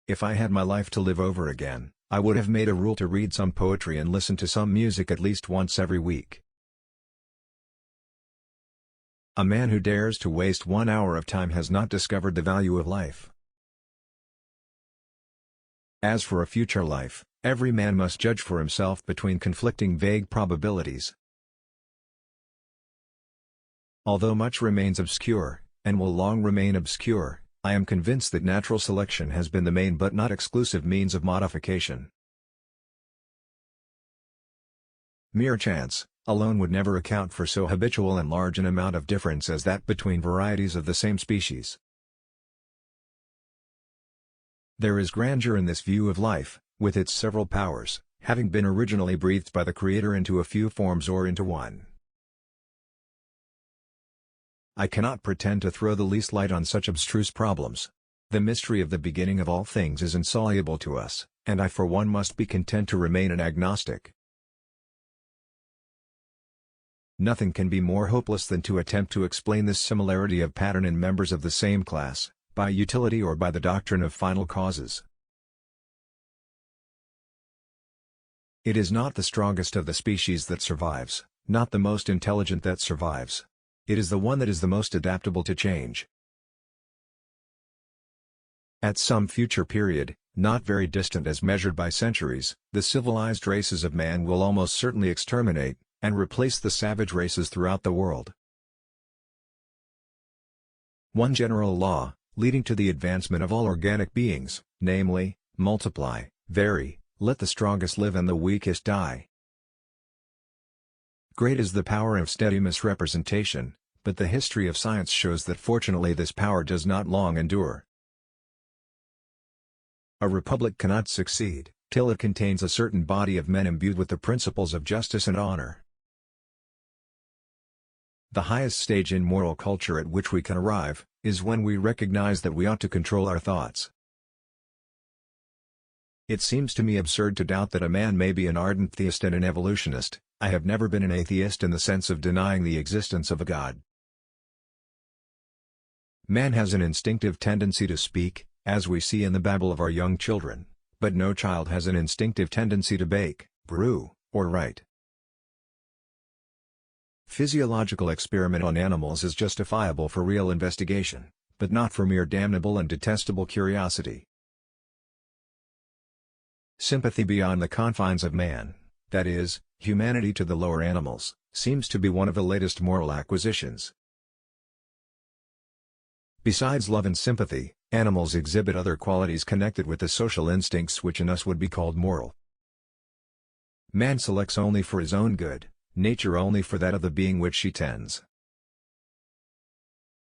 If I had my life to live over again, I would have made a rule to read some poetry and listen to some music at least once every week. A man who dares to waste 1 hour of time has not discovered the value of life. As for a future life, every man must judge for himself between conflicting vague probabilities. Although much remains obscure, and will long remain obscure, I am convinced that natural selection has been the main but not exclusive means of modification. Mere chance alone would never account for so habitual and large an amount of difference as that between varieties of the same species. There is grandeur in this view of life, with its several powers, having been originally breathed by the Creator into a few forms or into one. I cannot pretend to throw the least light on such abstruse problems. The mystery of the beginning of all things is insoluble to us, and I for one must be content to remain an agnostic. Nothing can be more hopeless than to attempt to explain this similarity of pattern in members of the same class, by utility or by the doctrine of final causes. It is not the strongest of the species that survives, not the most intelligent that survives. It is the one that is the most adaptable to change. At some future period, not very distant as measured by centuries, the civilized races of man will almost certainly exterminate, and replace the savage races throughout the world. One general law, leading to the advancement of all organic beings, namely, multiply, vary, let the strongest live and the weakest die. Great is the power of steady misrepresentation, but the history of science shows that fortunately this power does not long endure. A republic cannot succeed till it contains a certain body of men imbued with the principles of justice and honor. The highest stage in moral culture at which we can arrive, is when we recognize that we ought to control our thoughts. It seems to me absurd to doubt that a man may be an ardent theist and an evolutionist. I have never been an atheist in the sense of denying the existence of a God. Man has an instinctive tendency to speak, as we see in the babble of our young children, but no child has an instinctive tendency to bake, brew, or write. Physiological experiment on animals is justifiable for real investigation, but not for mere damnable and detestable curiosity. Sympathy beyond the confines of man, that is, humanity to the lower animals, seems to be one of the latest moral acquisitions. Besides love and sympathy, animals exhibit other qualities connected with the social instincts which in us would be called moral. Man selects only for his own good, nature only for that of the being which she tends.